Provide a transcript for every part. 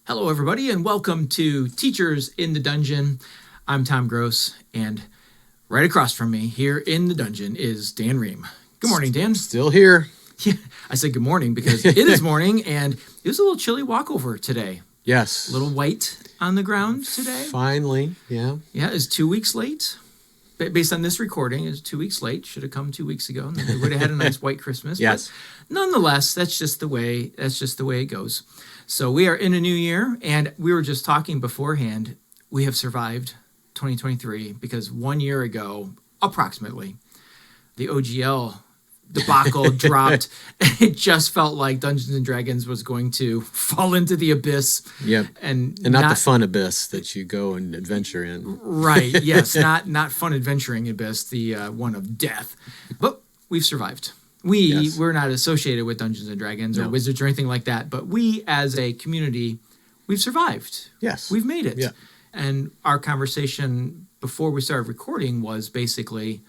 Hello, everybody, and welcome to Teachers in the Dungeon. I'm Tom Gross, and right across from me here in the dungeon is Dan Ream. Good morning, Dan. Still here. Yeah, I said good morning because it is morning, and it was a little chilly walkover today. Yes. A little white on the ground today. Finally, yeah. Yeah, it's 2 weeks late. Based on this recording, it's 2 weeks late. Should have come 2 weeks ago, and then we would have had a nice white Christmas. Yes. But nonetheless, that's just the way it goes. So we are in a new year, and we were just talking beforehand. We have survived 2023 because 1 year ago, approximately, the OGL debacle dropped. It just felt like Dungeons and Dragons was going to fall into the abyss. Yep. And not the fun abyss that you go and adventure in. Right. Yes. not fun adventuring abyss, the one of death. But we've survived. We're not associated with Dungeons and Dragons or Wizards or anything like that, but we as a community, we've survived. Yes. We've made it. Yeah. And our conversation before we started recording was basically,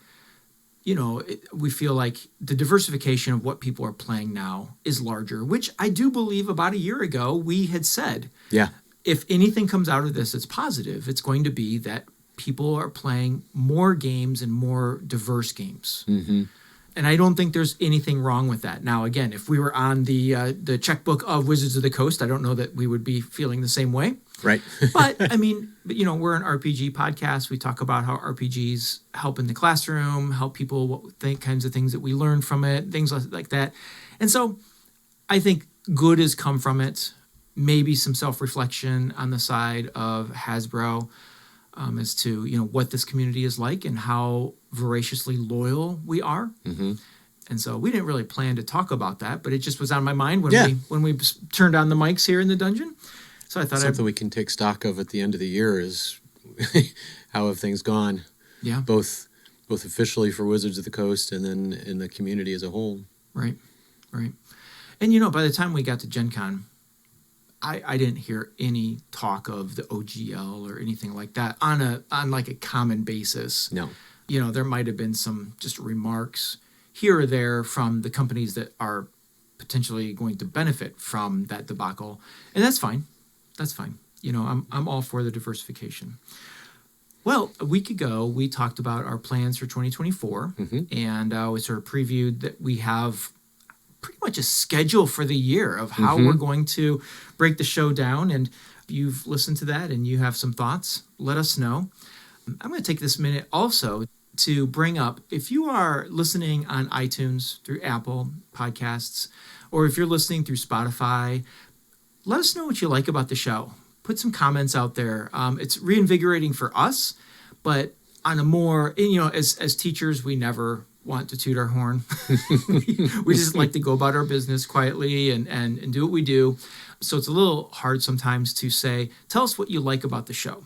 we feel like the diversification of what people are playing now is larger, which I do believe about a year ago we had said. Yeah. If anything comes out of this that's positive, it's going to be that people are playing more games and more diverse games. Mm-hmm. And I don't think there's anything wrong with that. Now, again, if we were on the checkbook of Wizards of the Coast, I don't know that we would be feeling the same way. Right. But we're an RPG podcast. We talk about how RPGs help in the classroom, help people think kinds of things that we learn from it, things like that. And so I think good has come from it. Maybe some self-reflection on the side of Hasbro as to, what this community is like and how voraciously loyal we are. Mm-hmm. And so we didn't really plan to talk about that, but it just was on my mind when we turned on the mics here in the dungeon. So I thought something we can take stock of at the end of the year is how have things gone? Yeah. Both officially for Wizards of the Coast and then in the community as a whole. Right. And by the time we got to Gen Con, I didn't hear any talk of the OGL or anything like that on like a common basis. No. There might have been some just remarks here or there from the companies that are potentially going to benefit from that debacle. And that's fine. I'm all for the diversification. Well, a week ago, we talked about our plans for 2024, and we sort of previewed that we have pretty much a schedule for the year of how we're going to break the show down. And if you've listened to that and you have some thoughts, let us know. I'm going to take this minute also to bring up, if you are listening on iTunes through Apple Podcasts, or if you're listening through Spotify, let us know what you like about the show. Put some comments out there. It's reinvigorating for us, but on a more, as teachers, we never want to toot our horn. We just like to go about our business quietly and do what we do. So it's a little hard sometimes to say, tell us what you like about the show.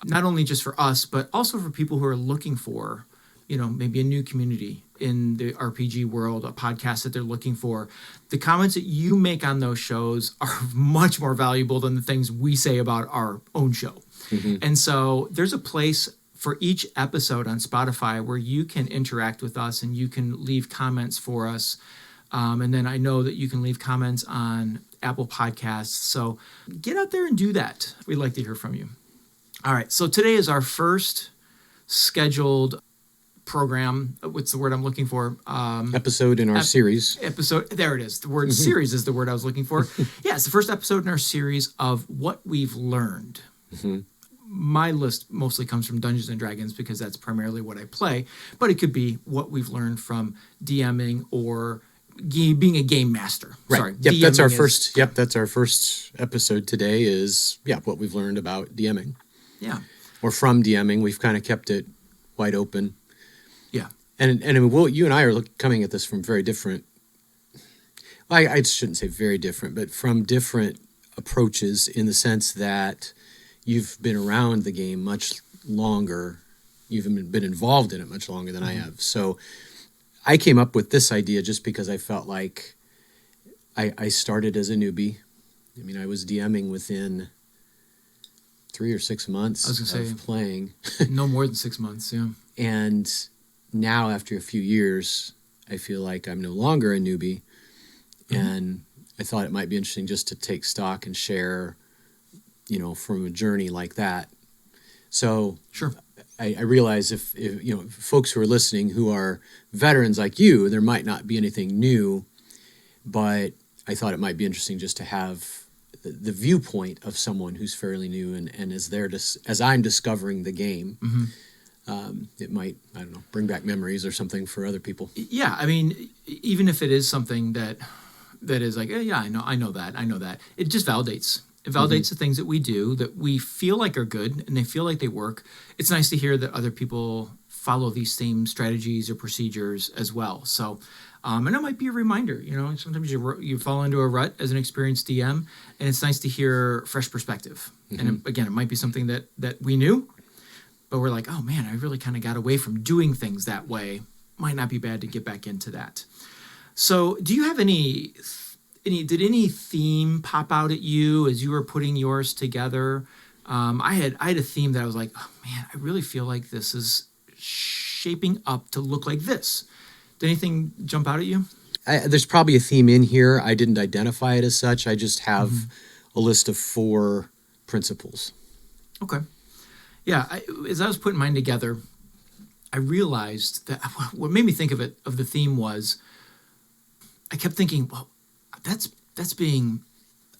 Not only just for us, but also for people who are looking for, maybe a new community in the RPG world, a podcast that they're looking for. The comments that you make on those shows are much more valuable than the things we say about our own show. Mm-hmm. And so there's a place for each episode on Spotify where you can interact with us and you can leave comments for us. And then I know that you can leave comments on Apple Podcasts. So get out there and do that. We'd like to hear from you. All right. So today is our first scheduled program. What's the word I'm looking for? Episode in our series. Episode. There it is. The word series is the word I was looking for. Yeah, it's the first episode in our series of what we've learned. Mm-hmm. My list mostly comes from Dungeons and Dragons because that's primarily what I play, but it could be what we've learned from DMing or being a game master. Right. Sorry. Yep, that's our first. Yep, that's our first episode today. Is what we've learned about DMing. Yeah. Or from DMing, we've kind of kept it wide open. Yeah. And you and I are coming at this from very different. Well, I shouldn't say very different, but from different approaches in the sense that you've been around the game much longer. You've been involved in it much longer than I have. So I came up with this idea just because I felt like I started as a newbie. I mean, I was DMing within 3 or 6 months of playing. No more than 6 months, yeah. And now, after a few years, I feel like I'm no longer a newbie. Mm-hmm. And I thought it might be interesting just to take stock and share from a journey like that. So Sure. I realize if folks who are listening who are veterans like you, there might not be anything new, but I thought it might be interesting just to have the viewpoint of someone who's fairly new and as I'm discovering the game. It might, I don't know, bring back memories or something for other people. Yeah, I mean, even if it is something that is like, yeah, I know that. It just validates. It validates the things that we do that we feel like are good and they feel like they work. It's nice to hear that other people follow these same strategies or procedures as well. So, and it might be a reminder. Sometimes you fall into a rut as an experienced DM, and it's nice to hear fresh perspective. And again, it might be something that we knew, but we're like, oh man, I really kind of got away from doing things that way. Might not be bad to get back into that. So, do you have did any theme pop out at you as you were putting yours together? I had a theme that I was like, oh man, I really feel like this is shaping up to look like this. Did anything jump out at you? There's probably a theme in here. I didn't identify it as such. I just have a list of 4 principles. Okay. Yeah, as I was putting mine together, I realized that what made me think of the theme was, I kept thinking, well, that's being,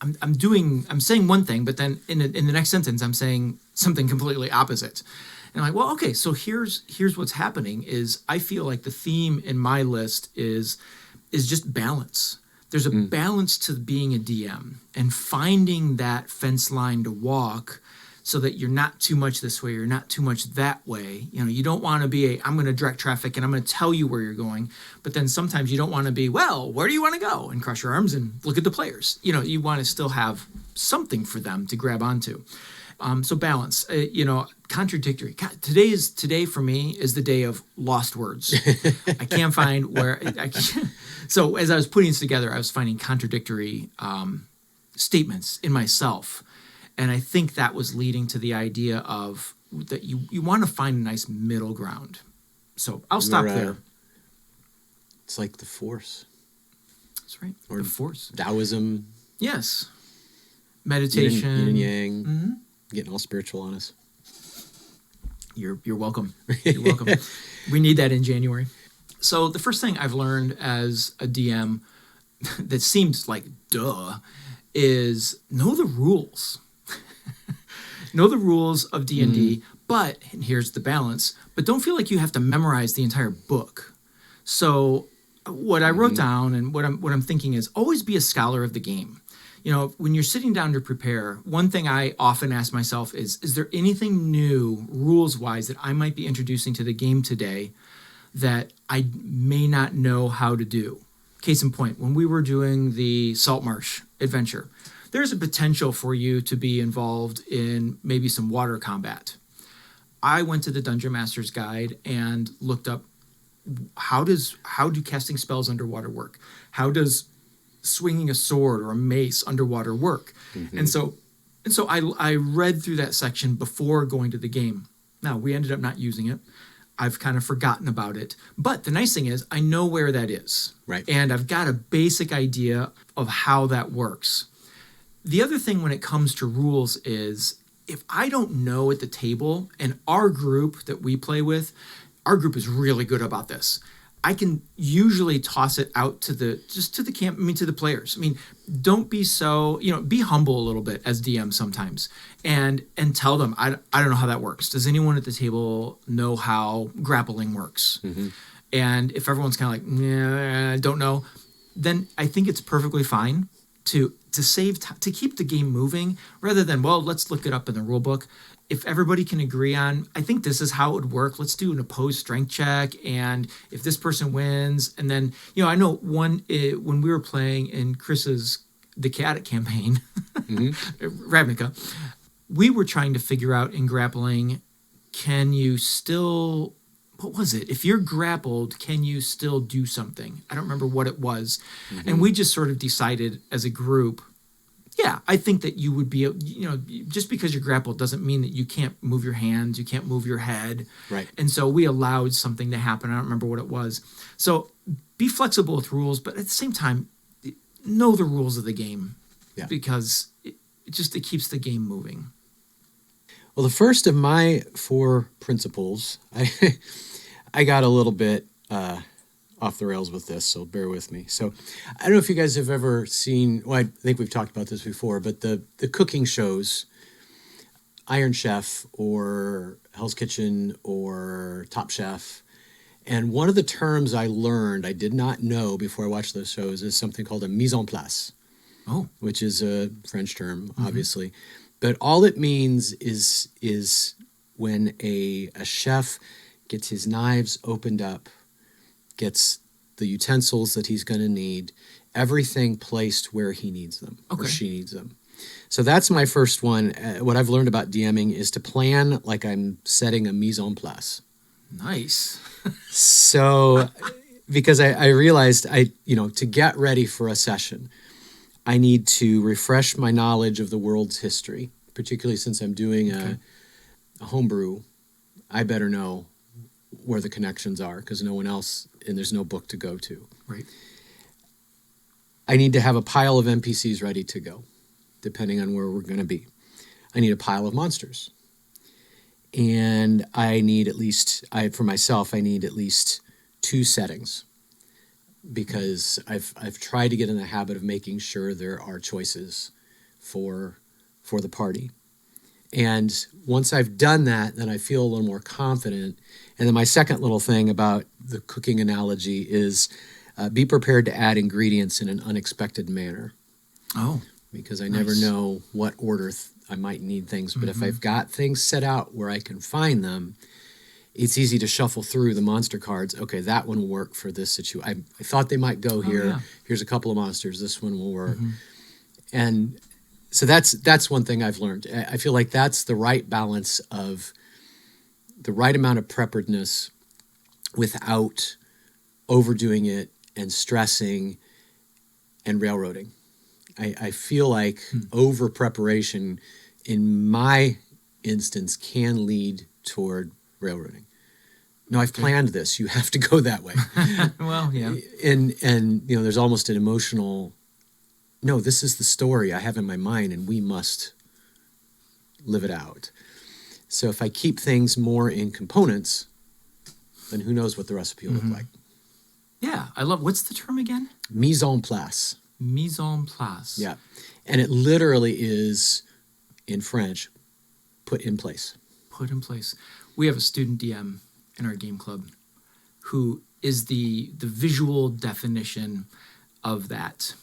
I'm saying one thing, but then in the next sentence, I'm saying something completely opposite. And I'm like, well, okay, so here's what's happening is I feel like the theme in my list is just balance. There's a balance to being a DM and finding that fence line to walk so that you're not too much this way, you're not too much that way. You don't want to be I'm going to direct traffic and I'm going to tell you where you're going. But then sometimes you don't want to be, well, where do you want to go? And cross your arms and look at the players. You want to still have something for them to grab onto. So balance, contradictory. Today for me is the day of lost words. I can't find where I can't. So as I was putting this together, I was finding contradictory statements in myself. And I think that was leading to the idea of that you want to find a nice middle ground. So I'll stop there. It's like the Force. That's right. Or the Force. Taoism. Yes. Meditation. Yin and yang. Mm-hmm. Getting all spiritual on us. You're welcome. You're welcome. We need that in January. So the first thing I've learned as a DM that seems like duh is know the rules. Know the rules of D&D, but, and here's the balance, but don't feel like you have to memorize the entire book. So what I wrote down and what I'm thinking is always be a scholar of the game. When you're sitting down to prepare, one thing I often ask myself is there anything new rules-wise that I might be introducing to the game today that I may not know how to do? Case in point, when we were doing the Saltmarsh adventure, there's a potential for you to be involved in maybe some water combat. I went to the Dungeon Master's Guide and looked up how do casting spells underwater work? How does swinging a sword or a mace underwater work? And so I read through that section before going to the game. Now, we ended up not using it. I've kind of forgotten about it. But the nice thing is I know where that is. Right. And I've got a basic idea of how that works. The other thing when it comes to rules is if I don't know at the table, and our group that we play with, our group is really good about this. I can usually toss it out to the players. Don't be so, be humble a little bit as DM sometimes and tell them, I don't know how that works. Does anyone at the table know how grappling works? And if everyone's kind of like, yeah, I don't know, then I think it's perfectly fine to save time, to keep the game moving rather than, well, let's look it up in the rule book. If everybody can agree on, I think this is how it would work. Let's do an opposed strength check. And if this person wins, and then, I know when we were playing in Chris's The Chaotic campaign, Ravnica, we were trying to figure out in grappling, can you still, what was it? If you're grappled, can you still do something? I don't remember what it was. And we just sort of decided as a group, yeah, I think that you would be, just because you're grappled doesn't mean that you can't move your hands, you can't move your head. Right. And so we allowed something to happen. I don't remember what it was. So be flexible with rules, but at the same time, know the rules of the game. Yeah. Because it keeps the game moving. Well, the first of my 4 principles, I got a little bit off the rails with this, so bear with me. So I don't know if you guys have ever seen, well, I think we've talked about this before, but the cooking shows, Iron Chef or Hell's Kitchen or Top Chef. And one of the terms I learned, I did not know before I watched those shows, is something called a mise en place. Oh. Which is a French term, obviously. But all it means is when a chef gets his knives opened up, gets the utensils that he's going to need, everything placed where he needs them or she needs them. So that's my first one. What I've learned about DMing is to plan like I'm setting a mise en place. Nice. So, because I realized to get ready for a session, I need to refresh my knowledge of the world's history, particularly since I'm doing a homebrew. I better know where the connections are because no one else, and there's no book to go to. Right. I need to have a pile of NPCs ready to go, depending on where we're going to be. I need a pile of monsters. And I need for myself, I need at least 2 settings. Because I've tried to get in the habit of making sure there are choices for the party. And once I've done that, then I feel a little more confident. And then my second little thing about the cooking analogy is be prepared to add ingredients in an unexpected manner. Oh, because I never know what order I might need things. But if I've got things set out where I can find them, it's easy to shuffle through the monster cards. Okay, that one will work for this situation. I thought they might go here. Yeah. Here's a couple of monsters. This one will work. And so that's one thing I've learned. I feel like that's the right balance of the right amount of preparedness without overdoing it and stressing and railroading. I feel like over preparation in my instance can lead toward railroading. No, I've planned this. You have to go that way. Well, yeah. And there's almost an emotional, no, this is the story I have in my mind and we must live it out. So if I keep things more in components, then who knows what the recipe will look like. Yeah, I love, what's the term again? Mise en place. Mise en place. Yeah. And it literally is, in French, put in place. Put in place. We have a student DM in our game club who is the visual definition of that.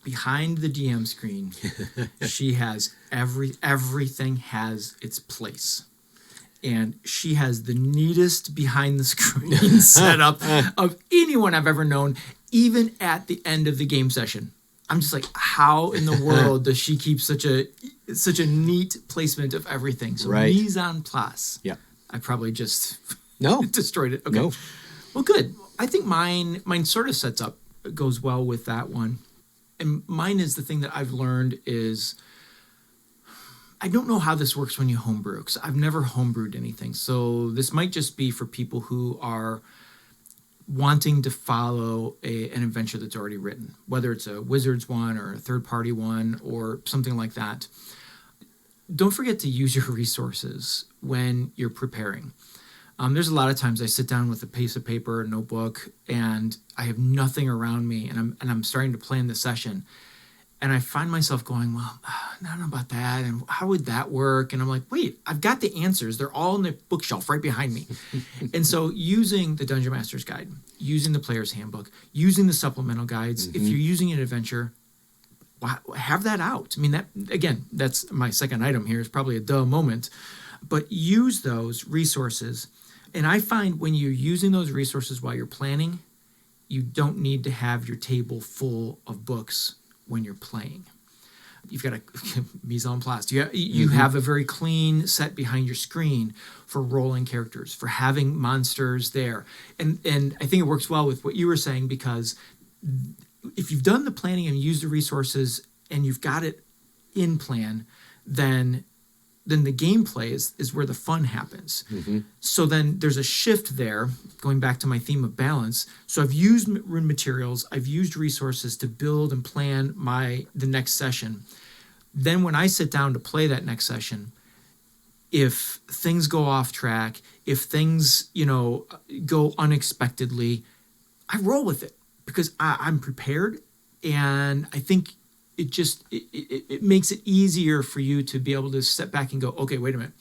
Behind the DM screen, she has everything has its place. And she has the neatest behind the screen setup of anyone I've ever known, even at the end of the game session. I'm just like, how in the world does she keep such a neat placement of everything? So right. Mise en place. Yeah. I probably just No. destroyed it. Okay. No. Well, good. I think mine sort of sets up, goes well with that one. And mine is the thing that I've learned is, I don't know how this works when you homebrew, because I've never homebrewed anything. So this might just be for people who are wanting to follow an adventure that's already written, whether it's a Wizards one or a third-party one or something like that. Don't forget to use your resources when you're preparing. There's a lot of times I sit down with a piece of paper, a notebook, and I have nothing around me, and I'm starting to plan the session. And I find myself going, well, I don't know about that, and how would that work? And I'm like, wait, I've got the answers. They're all in the bookshelf right behind me. And so using the Dungeon Master's Guide, using the Player's Handbook, using the supplemental guides, if you're using an adventure, have that out. I mean, that again, that's my second item here is probably a duh moment, but use those resources. And I find when you're using those resources while you're planning, you don't need to have your table full of books when you're playing. You've got a mise en place. You have a very clean set behind your screen for rolling characters, for having monsters there. And I think it works well with what you were saying, because if you've done the planning and used the resources and you've got it in plan, then the gameplay is where the fun happens. So then there's a shift there, going back to my theme of balance. So I've used materials, I've used resources to build and plan the next session. Then when I sit down to play that next session, if things go off track, if things, go unexpectedly, I roll with it because I'm prepared. And I think it makes it easier for you to be able to step back and go, okay, wait a minute,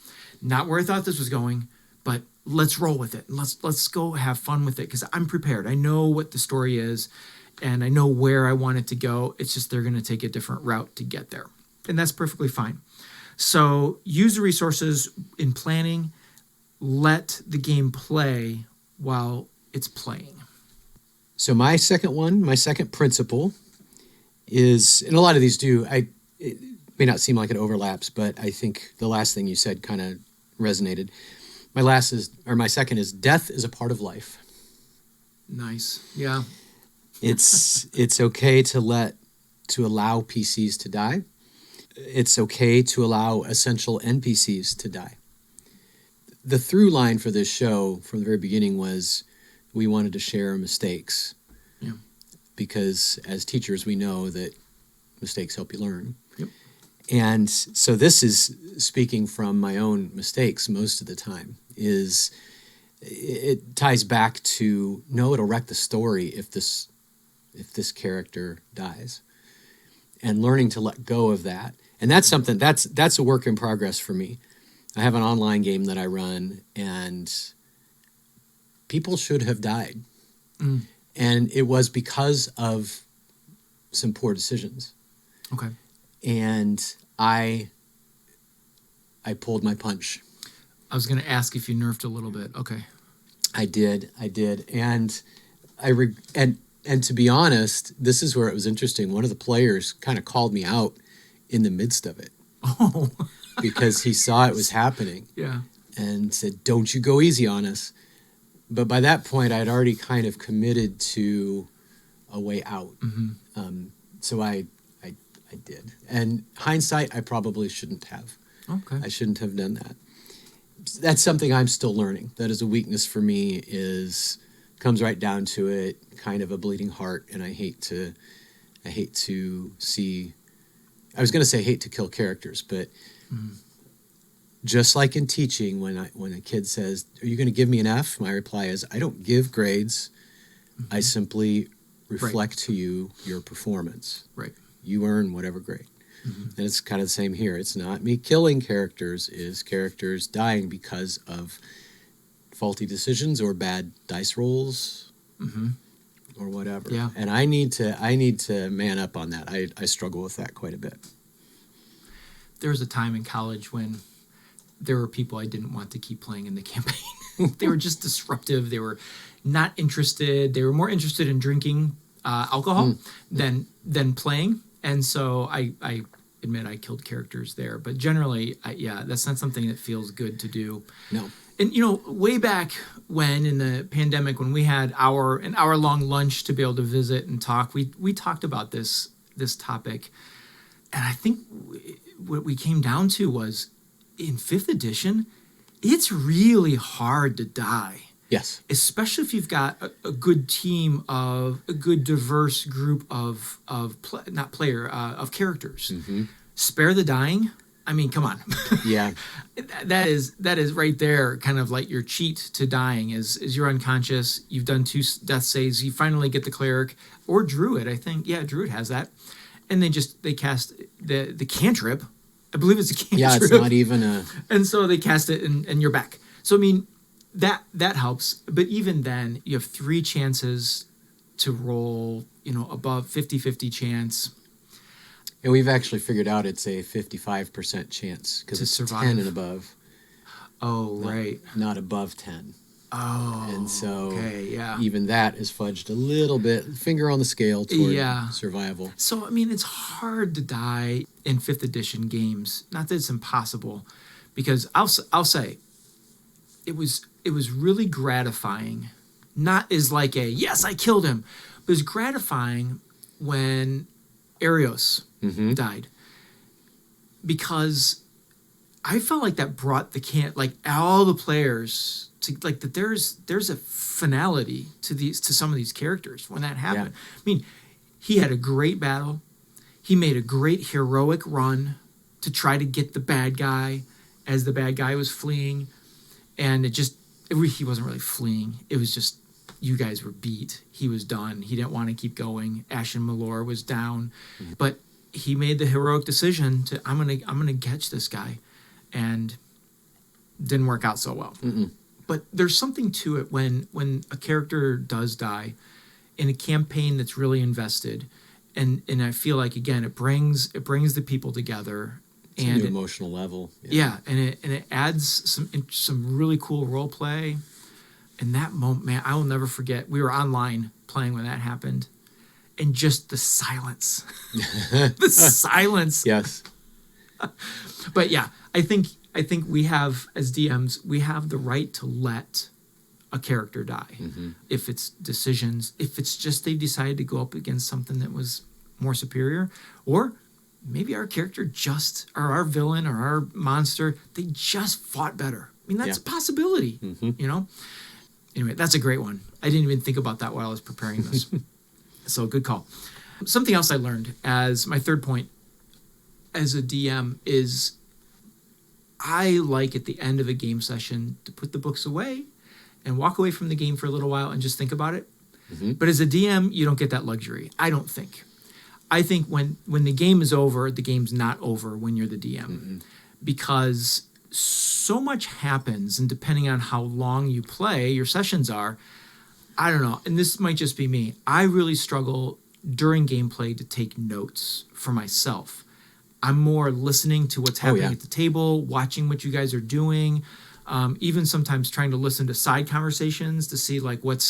not where I thought this was going, but let's roll with it. And let's go have fun with it because I'm prepared. I know what the story is and I know where I want it to go. It's just they're going to take a different route to get there. And that's perfectly fine. So use the resources in planning. Let the game play while it's playing. So my second principle is, and a lot of these do, it may not seem like it overlaps, but I think the last thing you said kind of resonated. My second is death is a part of life. Nice. Yeah. It's okay to allow PCs to die. It's okay to allow essential NPCs to die. The through line for this show from the very beginning was we wanted to share mistakes. Yeah. Because as teachers, we know that mistakes help you learn. Yep. And so this is speaking from my own mistakes most of the time. It ties back to, no, it'll wreck the story if this character dies. And learning to let go of that. And that's something, that's a work in progress for me. I have an online game that I run, and people should have died. Mm. And it was because of some poor decisions. Okay. And I pulled my punch. I was going to ask if you nerfed a little bit. Okay. I did. And and to be honest, this is where it was interesting. One of the players kind of called me out in the midst of it. Oh. Because he saw it was happening. Yeah. And said, "Don't you go easy on us." But by that point, I'd already kind of committed to a way out. Mm-hmm. So I did. And hindsight, I probably shouldn't have. Okay. I shouldn't have done that. That's something I'm still learning. That is a weakness for me, comes right down to it, kind of a bleeding heart. And I hate to see, I was going to say hate to kill characters, but just like in teaching, when a kid says, "Are you going to give me an F?" My reply is, "I don't give grades. I simply reflect to you your performance. Right. You earn whatever grade." And it's kind of the same here. It's not me killing characters, it's characters dying because of faulty decisions or bad dice rolls or whatever. Yeah. And I need to man up on that. I struggle with that quite a bit. There was a time in college when there were people I didn't want to keep playing in the campaign. They were just disruptive. They were not interested. They were more interested in drinking alcohol than playing. And so I admit I killed characters there. But generally, that's not something that feels good to do. No. And, way back when in the pandemic, when we had an hour-long lunch to be able to visit and talk, we talked about this topic. And I think what we came down to was, in 5th edition, it's really hard to die. Yes. Especially if you've got a good team of a good diverse group of characters. Spare the dying. I mean, come on. Yeah. That is right there, kind of like your cheat to dying is you're unconscious. You've done 2 death saves. You finally get the cleric or druid. I think druid has that, and they cast the cantrip. I believe it's a cantrip. Yeah, it's not even a. And so they cast it, and you're back. So I mean, that helps. But even then, you have 3 chances to roll. Above 50-50 chance. And we've actually figured out it's a 55% chance because it's survive. 10 and above. Oh, right. Not above 10. Oh, and so okay, yeah. Even that is fudged a little bit, finger on the scale toward survival. So, I mean, it's hard to die in 5th edition games. Not that it's impossible, because I'll say it was really gratifying. Not as like yes, I killed him, but it was gratifying when Arios died, because I felt like that brought all the players to that. There's a finality to some of these characters when that happened. Yeah. I mean, he had a great battle. He made a great heroic run to try to get the bad guy as the bad guy was fleeing. And he wasn't really fleeing. It was just, you guys were beat. He was done. He didn't want to keep going. Ashen Malor was down. But he made the heroic decision to, I'm gonna catch this guy. And didn't work out so well. Mm-mm. But there's something to it when a character does die in a campaign that's really invested. And I feel like, again, it brings the people together. It's a new emotional level. Yeah, and it adds some really cool role play. And that moment, man, I will never forget. We were online playing when that happened, and just the silence, the silence. Yes. But yeah, I think we have, as DMs, we have the right to let a character die. Mm-hmm. If it's decisions, if it's just they decided to go up against something that was more superior, or maybe our character or our villain or our monster, they just fought better. I mean, that's a possibility, you know? Anyway, that's a great one. I didn't even think about that while I was preparing this. So good call. Something else I learned as my third point as a DM is I like at the end of a game session to put the books away and walk away from the game for a little while and just think about it. Mm-hmm. But as a DM, you don't get that luxury. I don't think. I think when the game is over, the game's not over when you're the DM, because so much happens, and depending on how long you play, your sessions are, I don't know, and this might just be me, I really struggle during gameplay to take notes for myself. I'm more listening to what's happening at the table, watching what you guys are doing, even sometimes trying to listen to side conversations to see like what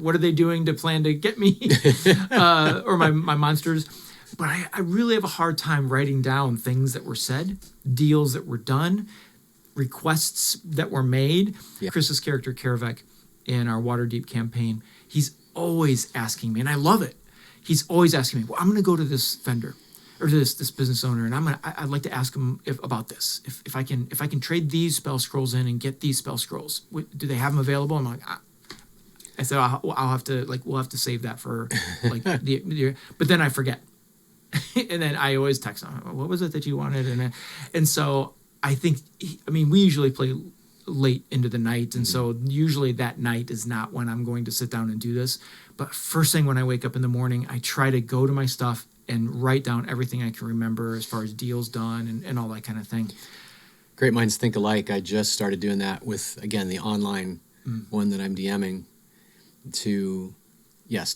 are they doing to plan to get me or my monsters. But I really have a hard time writing down things that were said, deals that were done, requests that were made. Yeah. Chris's character Karavek in our Waterdeep campaign, he's always asking me, and I love it. He's always asking me, well, I'm going to go to this vendor or to this business owner, and I'd like to ask him about this. If I can trade these spell scrolls in and get these spell scrolls, do they have them available? I'm like, I said I'll have to we'll have to save that for like the but then I forget, and then I always text him, what was it that you wanted, and so I think we usually play late into the night, and so usually that night is not when I'm going to sit down and do this. But first thing when I wake up in the morning, I try to go to my stuff and write down everything I can remember as far as deals done and all that kind of thing. Great minds think alike. I just started doing that with, again, the online one that I'm DMing to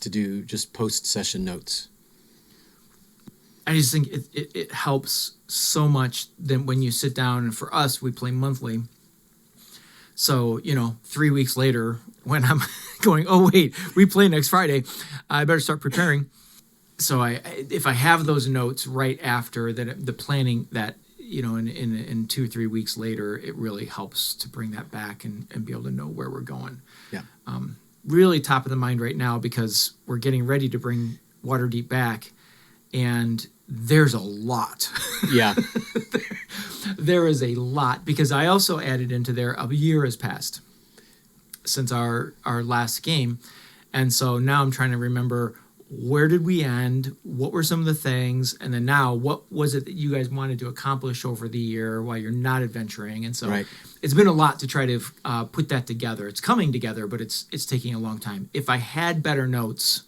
do just post-session notes. I just think it helps so much that when you sit down, and for us, we play monthly. So, 3 weeks later, when I'm going, oh, wait, we play next Friday, I better start preparing. So if I have those notes right after that, the planning that, in 2 or 3 weeks later, it really helps to bring that back and be able to know where we're going. Yeah. Really top of the mind right now because we're getting ready to bring Waterdeep back, and there's a lot. Yeah. There is a lot because I also added into there a year has passed since our last game. And so now I'm trying to remember, where did we end? What were some of the things? And then now, what was it that you guys wanted to accomplish over the year while you're not adventuring? And so It's been a lot to try to put that together. It's coming together, but it's taking a long time. If I had better notes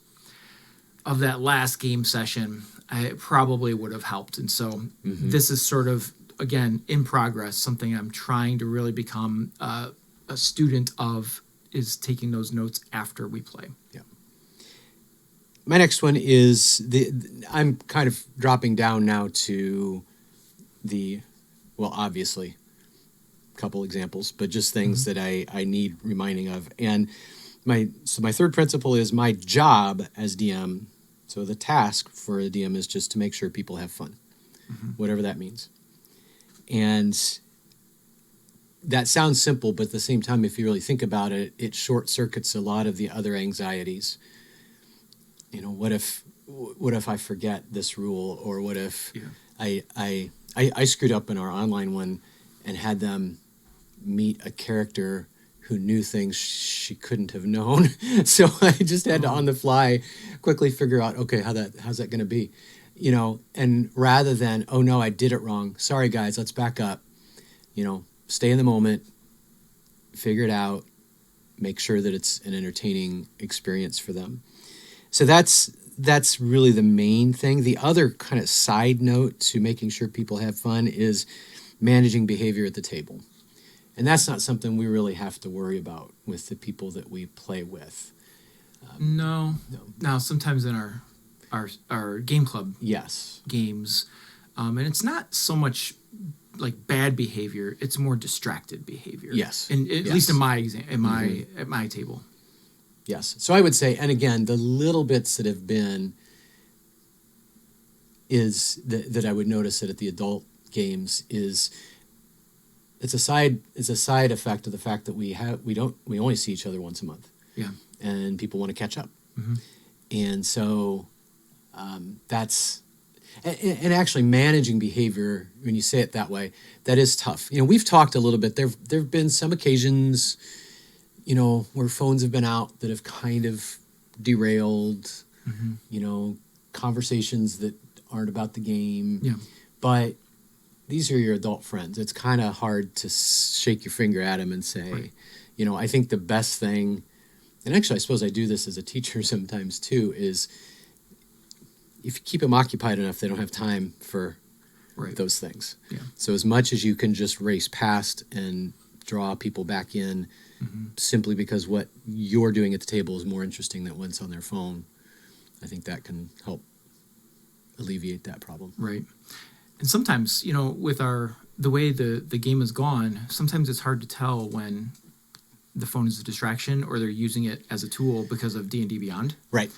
of that last game session, it probably would have helped. And so this is sort of, again, in progress, something I'm trying to really become a student of, is taking those notes after we play. Yeah. My next one is I'm kind of dropping down now to obviously, a couple examples, but just things that I need reminding of. And my third principle is my job as DM. So the task for a DM is just to make sure people have fun, whatever that means. And that sounds simple, but at the same time, if you really think about it, it short circuits a lot of the other anxieties. What if I forget this rule, or what if I screwed up in our online one and had them meet a character who knew things she couldn't have known. So I just had to on the fly quickly figure out, okay, how's that going to be? and rather than, oh no, I did it wrong. Sorry guys, let's back up. Stay in the moment, figure it out, make sure that it's an entertaining experience for them. So that's really the main thing. The other kind of side note to making sure people have fun is managing behavior at the table. And that's not something we really have to worry about with the people that we play with. No. Now, sometimes in our game club Yes. games, and it's not so much like bad behavior; it's more distracted behavior. Yes. and at Yes. least in my at my table. Yes. So I would say, and again, the little bits that have been is that I would notice that at the adult games is it's a side effect of the fact that we only see each other once a month. Yeah. And people want to catch up. Mhm. And so that's and actually managing behavior when you say it that way, that is tough. We've talked a little bit. There've been some occasions, where phones have been out that have kind of derailed, conversations that aren't about the game. Yeah. But these are your adult friends. It's kind of hard to shake your finger at them and say, Right. I think the best thing, and actually I suppose I do this as a teacher sometimes too, is if you keep them occupied enough, they don't have time for Right. those things. Yeah. So as much as you can just race past and draw people back in simply because what you're doing at the table is more interesting than what's on their phone, I think that can help alleviate that problem. Right. And sometimes, with the way the game is gone, sometimes it's hard to tell when the phone is a distraction or they're using it as a tool because of D&D Beyond. Right.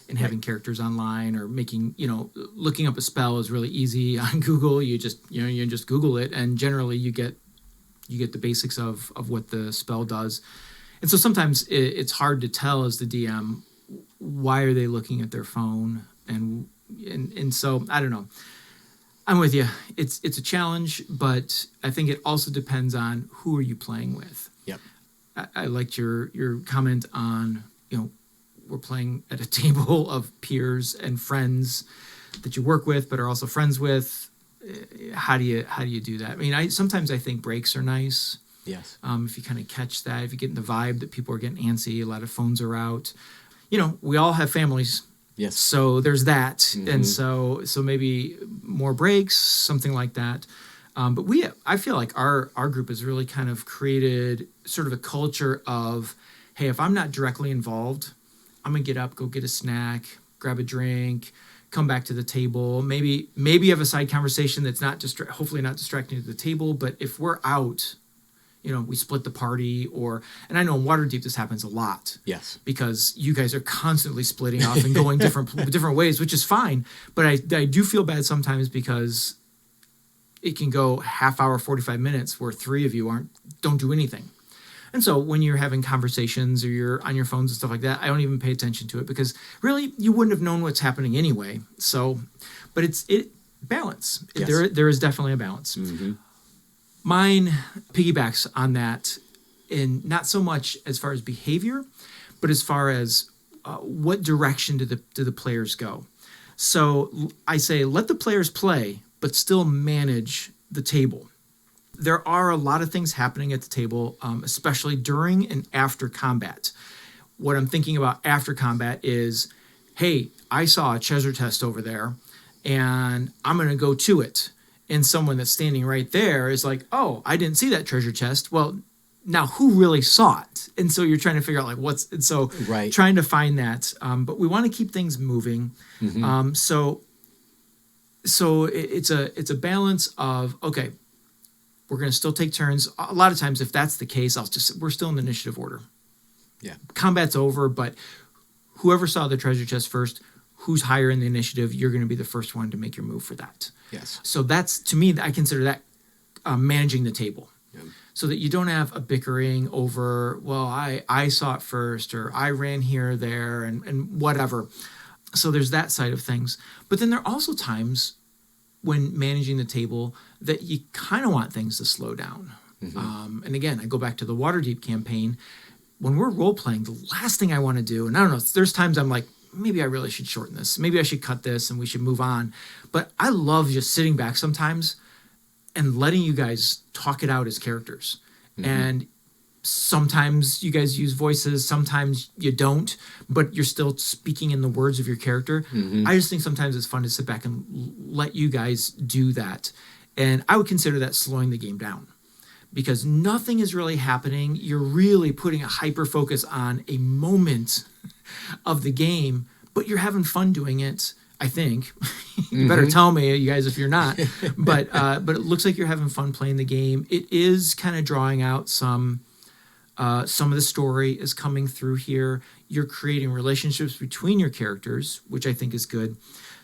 And having characters online or making, looking up a spell is really easy on Google. You just Google it, and generally you get the basics of what the spell does. And so sometimes it's hard to tell as the DM, why are they looking at their phone? And so I don't know. I'm with you. It's a challenge, but I think it also depends on who are you playing with. Yep. I liked your comment on, we're playing at a table of peers and friends that you work with but are also friends with. How do you do that? I mean, sometimes I think breaks are nice. Yes. If you kind of catch that, if you get in the vibe that people are getting antsy, a lot of phones are out. We all have families. Yes. So there's that. And so maybe more breaks, something like that. But I feel like our group has really kind of created sort of a culture of, hey, if I'm not directly involved, I'm going to get up, go get a snack, grab a drink, come back to the table. Maybe have a side conversation that's hopefully not distracting to the table. But if we're out, we split the party and I know in Waterdeep this happens a lot. Yes. Because you guys are constantly splitting off and going different ways, which is fine. But I do feel bad sometimes because it can go half hour, 45 minutes where three of you don't do anything. And so when you're having conversations or you're on your phones and stuff like that, I don't even pay attention to it because really you wouldn't have known what's happening anyway. So, but it's balance. Yes. There is definitely a balance. Mm-hmm. Mine piggybacks on that, in not so much as far as behavior, but as far as what direction do the players go. So I say let the players play, but still manage the table. There are a lot of things happening at the table, especially during and after combat. What I'm thinking about after combat is, hey, I saw a treasure chest over there, and I'm going to go to it. And someone that's standing right there is like, oh, I didn't see that treasure chest. Well, now who really saw it? And so you're trying to figure out Right. Trying to find that. But we want to keep things moving. Mm-hmm. So it's a balance of, okay, we're going to still take turns. A lot of times, if that's the case, we're still in the initiative order. Yeah. Combat's over, but whoever saw the treasure chest first, who's higher in the initiative, you're going to be the first one to make your move for that. Yes. So that's, to me, I consider that managing the table. Yeah. So that you don't have a bickering over, well, I saw it first, or I ran here or there, and whatever. So there's that side of things. But then there are also times when managing the table that you kind of want things to slow down. Mm-hmm. And again, I go back to the Waterdeep campaign. When we're role-playing, the last thing I want to do, and I don't know, there's times I'm like, maybe I really should shorten this. Maybe I should cut this and we should move on. But I love just sitting back sometimes and letting you guys talk it out as characters. And sometimes you guys use voices, sometimes you don't, but you're still speaking in the words of your character. I just think sometimes it's fun to sit back and let you guys do that. And I would consider that slowing the game down, because nothing is really happening. You're really putting a hyper focus on a moment of the game, but you're having fun doing it. I think you better tell me, you guys, if you're not. But it looks like you're having fun playing the game. It is kind of drawing out some of the story is coming through here. You're creating relationships between your characters, which I think is good.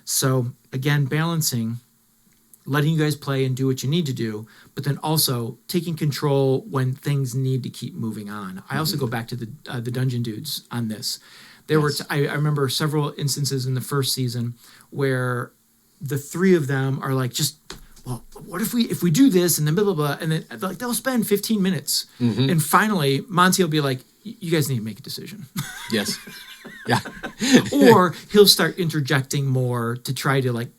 So again, balancing, letting you guys play and do what you need to do, but then also taking control when things need to keep moving on. I also go back to the Dungeon Dudes on this. There were I remember several instances in the first season where the three of them are like, just, well, what if we do this and then blah blah blah, and then like they'll spend 15 minutes, and finally Monty will be like, you guys need to make a decision. Yes. Yeah. Or he'll start interjecting more to try to like,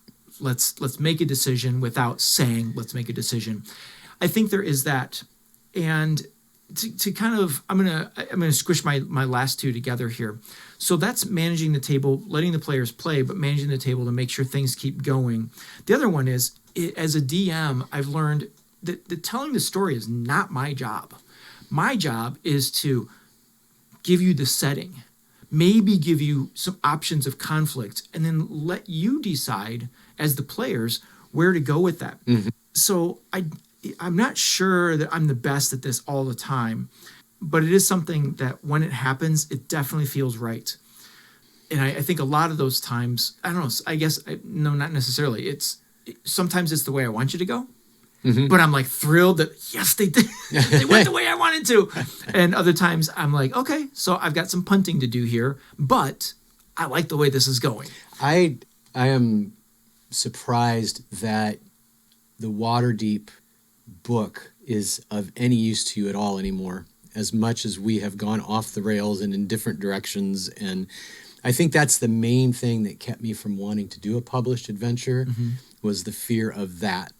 let's make a decision without saying let's make a decision. I think there is that, and to kind of I'm gonna squish my last two together here. So that's managing the table, letting the players play, but managing the table to make sure things keep going. The other one is, as a DM, I've learned that telling the story is not my job. My job is to give you the setting, maybe give you some options of conflict, and then let you decide as the players where to go with that. So I'm not sure that I'm the best at this all the time, but it is something that when it happens, it definitely feels right. And I think a lot of those times, I don't know, I guess, no, not necessarily. Sometimes it's the way I want you to go, but I'm like thrilled that, yes, they did. They went the way I wanted to. And other times I'm like, okay, so I've got some punting to do here, but I like the way this is going. I am surprised that the Waterdeep book is of any use to you at all anymore, as much as we have gone off the rails and in different directions. And I think that's the main thing that kept me from wanting to do a published adventure, was the fear of that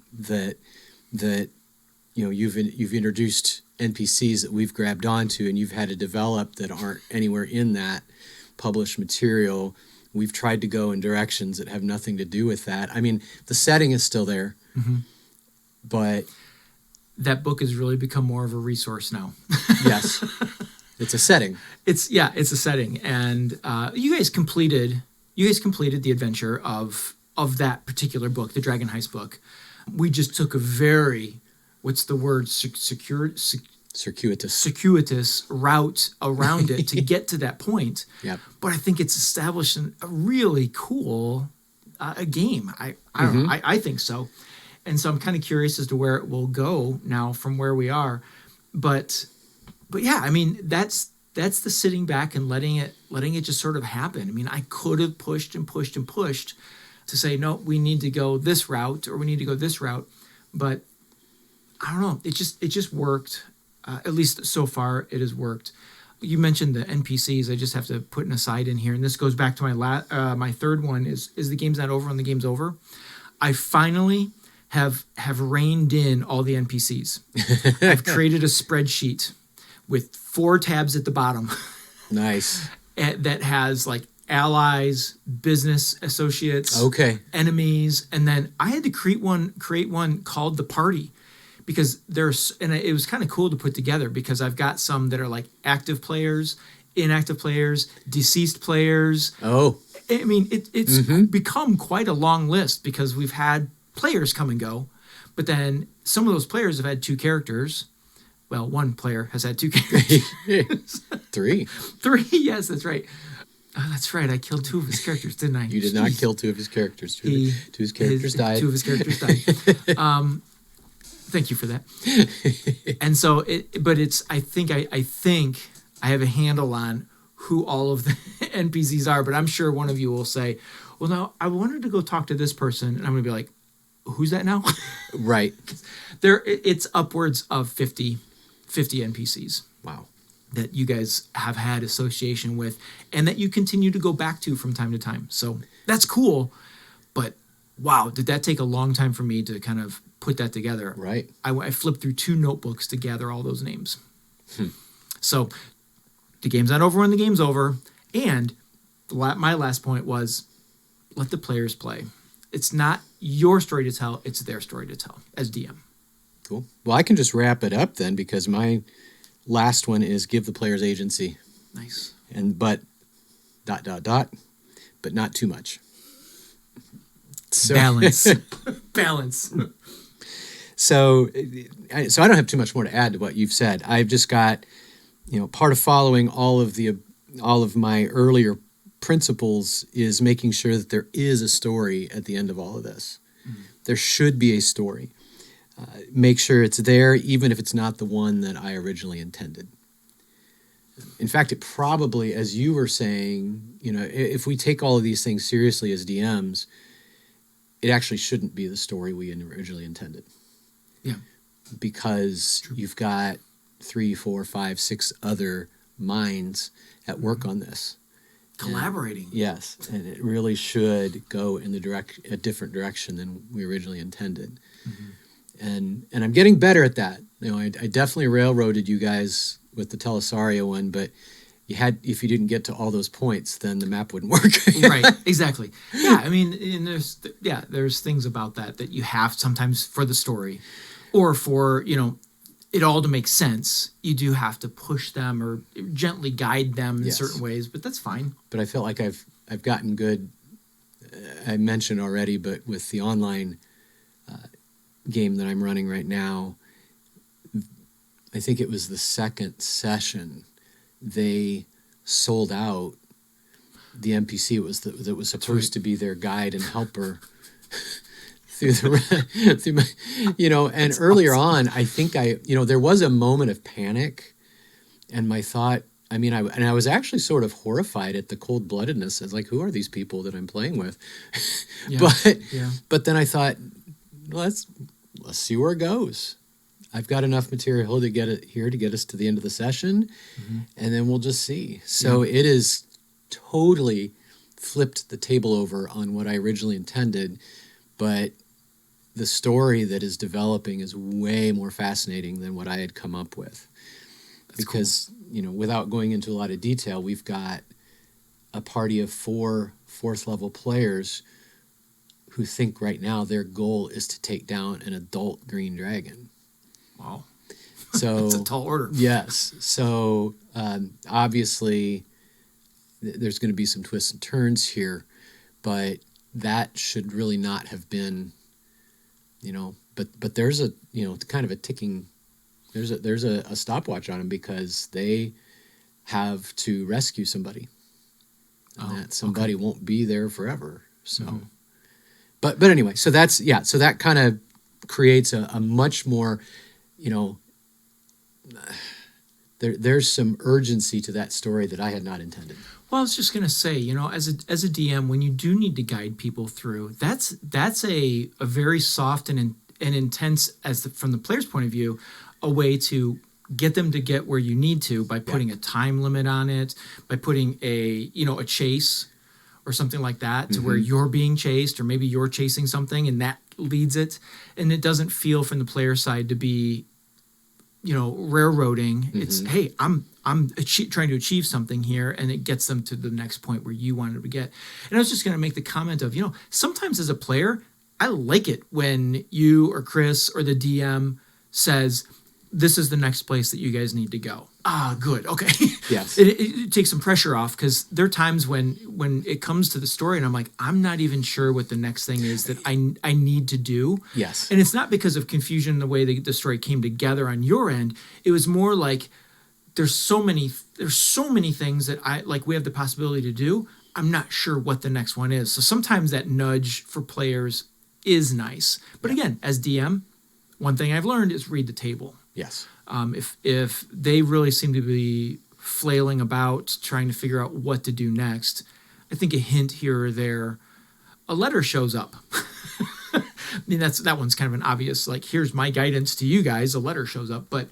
you know, you've introduced NPCs that we've grabbed onto and you've had to develop that aren't anywhere in that published material. We've tried to go in directions that have nothing to do with that. I mean, the setting is still there, but that book has really become more of a resource now. yes, it's a setting. It's a setting, and you guys completed the adventure of that particular book, the Dragon Heist book. We just took a very, what's the word, circuitous route around it to get to that point. Yep. But I think it's established a really cool a game. I don't know. I think so. And so I'm kind of curious as to where it will go now from where we are. But yeah, I mean, that's the sitting back and letting it just sort of happen. I mean, I could have pushed and pushed and pushed to say, no, we need to go this route or we need to go this route. But I don't know. It just worked. At least so far, it has worked. You mentioned the NPCs. I just have to put an aside in here, and this goes back to my third one. Is the game's not over when the game's over? I finally have reined in all the NPCs. I've created a spreadsheet with 4 tabs at the bottom. Nice. That has like allies, business associates, enemies, and then I had to create one called the party. Because it was kind of cool to put together because I've got some that are like active players, inactive players, deceased players. Oh. I mean, it's become quite a long list because we've had players come and go, but then some of those players have had 2 characters. Well, one player has had 2 characters. 3. 3, yes, that's right. Oh, that's right. I killed 2 of his characters, didn't I? You did not kill 2 of his characters. Two of his characters died. 2 of his characters died. Thank you for that. And so, I think I have a handle on who all of the NPCs are, but I'm sure one of you will say, well, now I wanted to go talk to this person. And I'm going to be like, who's that now? Right. It's upwards of 50 NPCs. Wow. that you guys have had association with and that you continue to go back to from time to time. So that's cool. But wow, did that take a long time for me to kind of put that together? Right. I flipped through 2 notebooks to gather all those names. So the game's not over when the game's over. And my last point was let the players play. It's not your story to tell. It's their story to tell as DM. Cool. Well, I can just wrap it up then, because my last one is give the players agency. Nice. But ... but not too much. So, Balance. Balance. So I don't have too much more to add to what you've said. I've just got, part of following all of my earlier principles is making sure that there is a story at the end of all of this. Mm-hmm. There should be a story. Make sure it's there, even if it's not the one that I originally intended. In fact, it probably, as you were saying, if we take all of these things seriously as DMs, it actually shouldn't be the story we originally intended. Yeah. Because you've got 3, 4, 5, 6 other minds at work on this. Collaborating. And, yes. And it really should go in a different direction than we originally intended. Mm-hmm. And I'm getting better at that. I definitely railroaded you guys with the Telesario one, but if you didn't get to all those points, then the map wouldn't work. Right, exactly. Yeah, I mean, and there's things about that you have sometimes for the story, or for it all to make sense. You do have to push them or gently guide them in certain ways, but that's fine. But I feel like I've gotten good. I mentioned already, but with the online game that I'm running right now, I think it was the second session, they sold out the NPC that was supposed to be their guide and helper and earlier on, I think there was a moment of panic, and my thought, I was actually sort of horrified at the cold-bloodedness. I was like, who are these people that I'm playing with? Yeah, but then I thought, let's see where it goes. I've got enough material to get us to the end of the session, and then we'll just see. So it is totally flipped the table over on what I originally intended, but the story that is developing is way more fascinating than what I had come up with. That's because, cool. Without going into a lot of detail, we've got a party of 4 4th-level players who think right now their goal is to take down an adult green dragon. Wow. So it's a tall order. Yes. So obviously there's going to be some twists and turns here, but that should really not have been, but there's a, kind of a ticking, there's a stopwatch on them, because they have to rescue somebody, and that somebody won't be there forever. So, but anyway, so that kind of creates a much more, there's some urgency to that story that I had not intended. Well, I was just gonna say, as a DM, when you do need to guide people through, that's a very soft and intense, from the player's point of view, a way to get them to get where you need to by putting a time limit on it, by putting a chase or something like that, to where you're being chased, or maybe you're chasing something and that leads it, and it doesn't feel from the player side to be railroading. It's, hey, I'm trying to achieve something here, and it gets them to the next point where you wanted to get. And I was just going to make the comment of, sometimes as a player, I like it when you or Chris or the DM says, this is the next place that you guys need to go. Ah, good. Okay. Yes. It takes some pressure off, because there are times when it comes to the story and I'm like, I'm not even sure what the next thing is that I need to do. Yes. And it's not because of confusion in the way the story came together on your end. It was more like, there's so many things that we have the possibility to do. I'm not sure what the next one is. So sometimes that nudge for players is nice. But again, as DM, one thing I've learned is read the table. Yes. If they really seem to be flailing about trying to figure out what to do next, I think a hint here or there, a letter shows up. I mean, that one's kind of an obvious, like, here's my guidance to you guys. A letter shows up, but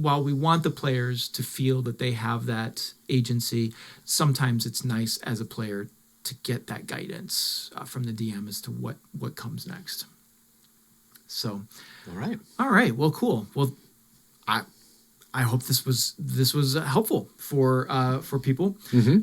while we want the players to feel that they have that agency, sometimes it's nice as a player to get that guidance from the DM as to what comes next. So, all right, well, cool. Well, I hope this was helpful for people.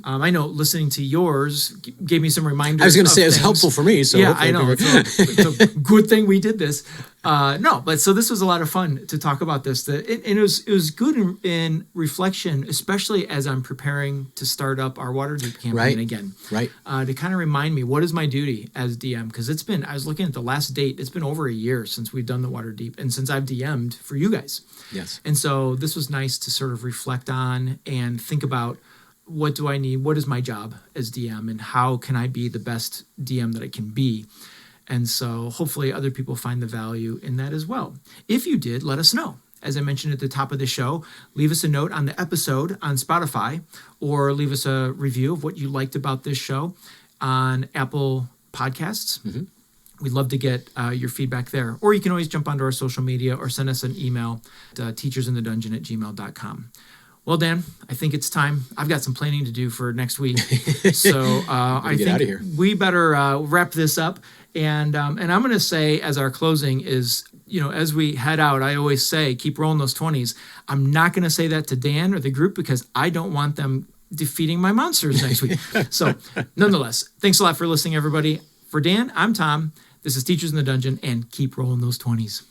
I know listening to yours gave me some reminders. I was going to say things. it's helpful for me. So yeah, I know it's a good thing we did this. So this was a lot of fun to talk about this. And it was good in reflection, especially as I'm preparing to start up our Waterdeep campaign again. Right. To kind of remind me what is my duty as DM, because I was looking at the last date. It's been over a year since we've done the Waterdeep and since I've DM'd for you guys. Yes. And so this was nice to sort of reflect on and think about, what do I need? What is my job as DM, and how can I be the best DM that I can be? And so hopefully other people find the value in that as well. If you did, let us know. As I mentioned at the top of the show, leave us a note on the episode on Spotify, or leave us a review of what you liked about this show on Apple Podcasts. We'd love to get your feedback there. Or you can always jump onto our social media or send us an email to teachersinthedungeon@gmail.com. Well, Dan, I think it's time. I've got some planning to do for next week. So I think we better wrap this up. And I'm going to say, as our closing is, as we head out, I always say, keep rolling those 20s. I'm not going to say that to Dan or the group because I don't want them defeating my monsters next week. So nonetheless, thanks a lot for listening, everybody. For Dan, I'm Tom. This is Teachers in the Dungeon, and keep rolling those 20s.